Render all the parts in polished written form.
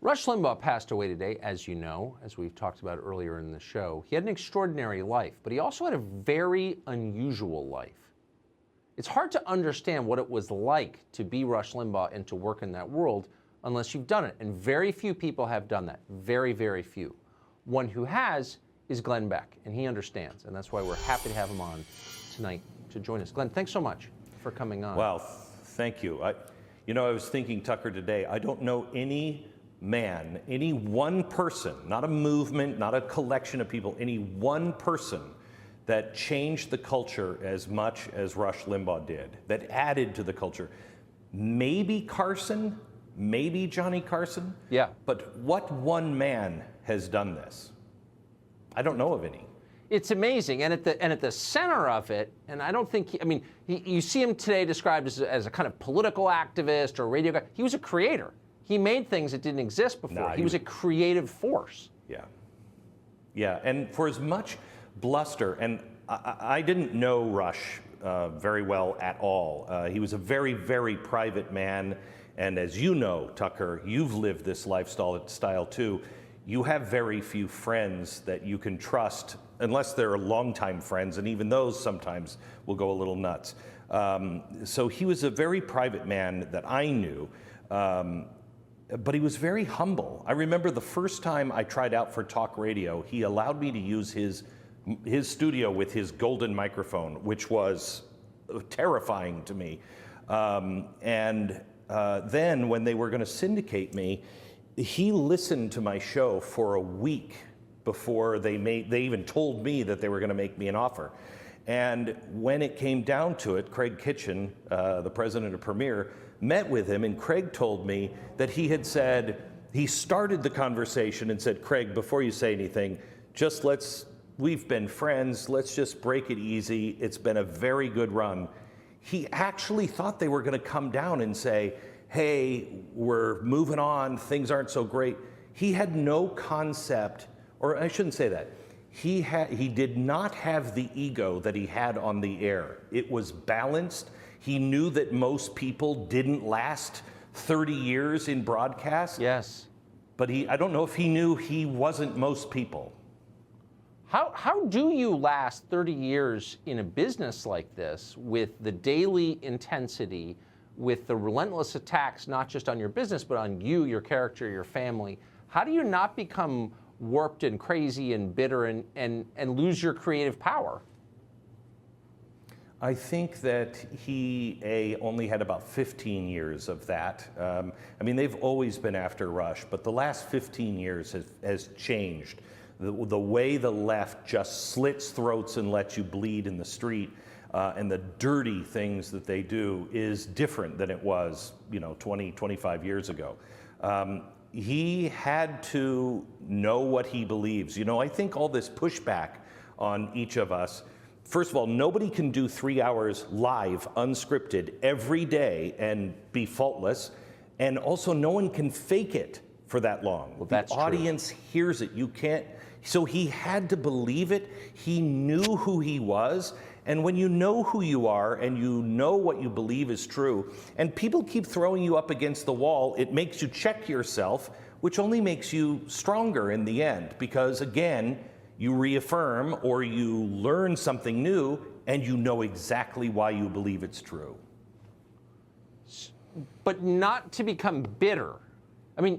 Rush Limbaugh passed away today, as you know, as we've talked about earlier in the show. He had an extraordinary life, but he also had a very unusual life. It's hard to understand what it was like to be Rush Limbaugh and to work in that world unless you've done it. And very few people have done that. Very, very few. One who has is Glenn Beck, and he understands. And that's why we're happy to have him on tonight to join us. Glenn, thanks so much for coming on. Well, thank you. I was thinking, Tucker, today, I don't know any man, any one person, not a movement, not a collection of people, any one person that changed the culture as much as Rush Limbaugh did, that added to the culture. Maybe Carson, maybe Johnny Carson. Yeah. But what one man has done this? I don't know of any. It's amazing, and at the center of it, and I don't think, you see him today described as a kind of political activist or radio guy. He was a creator. He made things that didn't exist before. He was a creative force. Yeah. Yeah, and for as much bluster, and I didn't know Rush very well at all. He was a very, very private man, and as you know, Tucker, you've lived this lifestyle too. You have very few friends that you can trust, unless they're longtime friends, and even those sometimes will go a little nuts. So he was a very private man that I knew. But he was very humble. I remember the first time I tried out for talk radio, he allowed me to use his studio with his golden microphone, which was terrifying to me. Then when they were going to syndicate me, he listened to my show for a week before they even told me that they were going to make me an offer. And when it came down to it, Craig Kitchen, the president of Premiere, met with him, and Craig told me that he had said, he started the conversation and said, Craig, before you say anything, we've been friends, let's just break it easy. It's been a very good run. He actually thought they were going to come down and say, hey, we're moving on, things aren't so great. He had no concept, or I shouldn't say that. He did not have the ego that he had on the air. It was balanced. He knew that most people didn't last 30 years in broadcast. Yes. But I don't know if he knew he wasn't most people. How do you last 30 years in a business like this with the daily intensity, with the relentless attacks, not just on your business, but on you, your character, your family? How do you not become warped and crazy and bitter and lose your creative power? I think that he only had about 15 years of that. They've always been after Rush, but the last 15 years has changed. The way the left just slits throats and lets you bleed in the street, and the dirty things that they do is different than it was, 20, 25 years ago. He had to know what he believes. I think all this pushback on each of us, first of all, nobody can do 3 hours live, unscripted, every day and be faultless. And also, no one can fake it for that long. Well, that's the audience hears it. You can't. So he had to believe it. He knew who he was. And when you know who you are and you know what you believe is true, and people keep throwing you up against the wall, it makes you check yourself, which only makes you stronger in the end. Because again, you reaffirm or you learn something new and you know exactly why you believe it's true. But not to become bitter.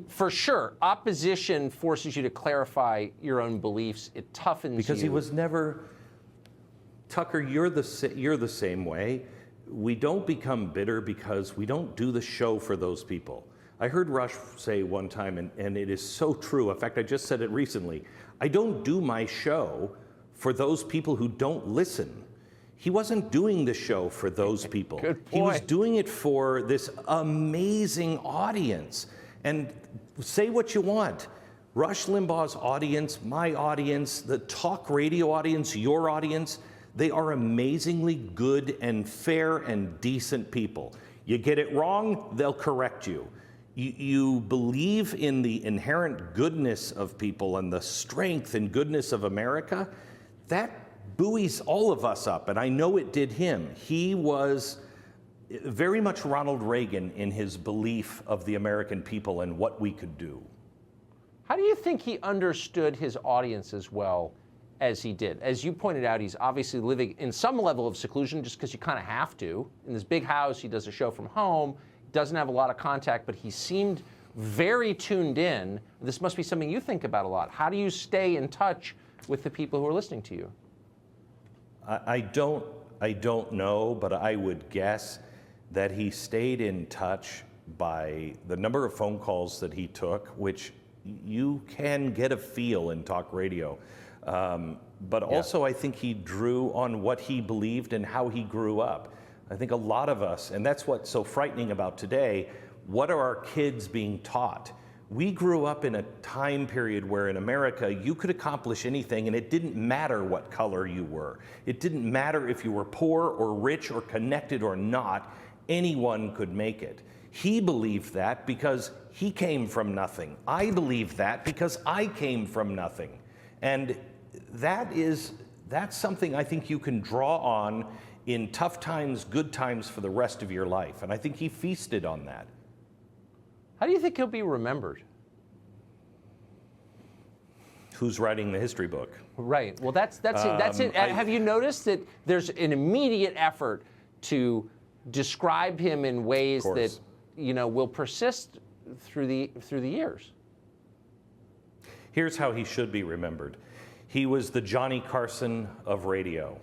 For sure, opposition forces you to clarify your own beliefs. It toughens you. Because he was never... Tucker, you're the same way. We don't become bitter because we don't do the show for those people. I heard Rush say one time, and it is so true. In fact, I just said it recently. I don't do my show for those people who don't listen. He wasn't doing the show for those people. Good point. He was doing it for this amazing audience. And say what you want. Rush Limbaugh's audience, my audience, the talk radio audience, your audience, they are amazingly good and fair and decent people. You get it wrong, they'll correct you. You believe in the inherent goodness of people and the strength and goodness of America, that buoys all of us up, and I know it did him. He was very much Ronald Reagan in his belief of the American people and what we could do. How do you think he understood his audience as well as he did? As you pointed out, he's obviously living in some level of seclusion just because you kind of have to. In this big house, he does a show from home, doesn't have a lot of contact, but he seemed very tuned in. This must be something you think about a lot. How do you stay in touch with the people who are listening to you? I don't know, but I would guess that he stayed in touch by the number of phone calls that he took, which you can get a feel in talk radio. But also I think he drew on what he believed and how he grew up. I think a lot of us, and that's what's so frightening about today, what are our kids being taught? We grew up in a time period where in America you could accomplish anything and it didn't matter what color you were. It didn't matter if you were poor or rich or connected or not, anyone could make it. He believed that because he came from nothing. I believe that because I came from nothing. And that's something I think you can draw on in tough times, good times for the rest of your life. And I think he feasted on that. How do you think he'll be remembered? Who's writing the history book? Right. Well, that's it. Have you noticed that there's an immediate effort to describe him in ways that will persist through the years? Here's how he should be remembered. He was the Johnny Carson of radio.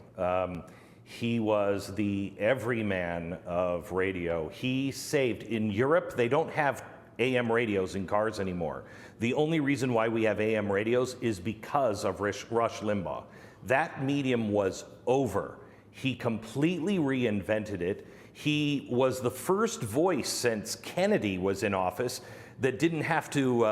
He was the everyman of radio. He saved. In Europe, they don't have AM radios in cars anymore. The only reason why we have AM radios is because of Rush Limbaugh. That medium was over. He completely reinvented it. He was the first voice since Kennedy was in office that didn't have to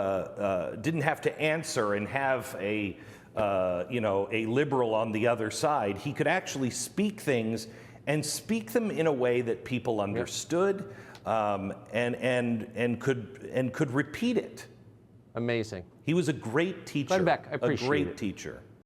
answer and have a liberal on the other side. He could actually speak things and speak them in a way that people understood. And could repeat it. Amazing. He was a great teacher. Glenn Beck, I appreciate a great it. teacher.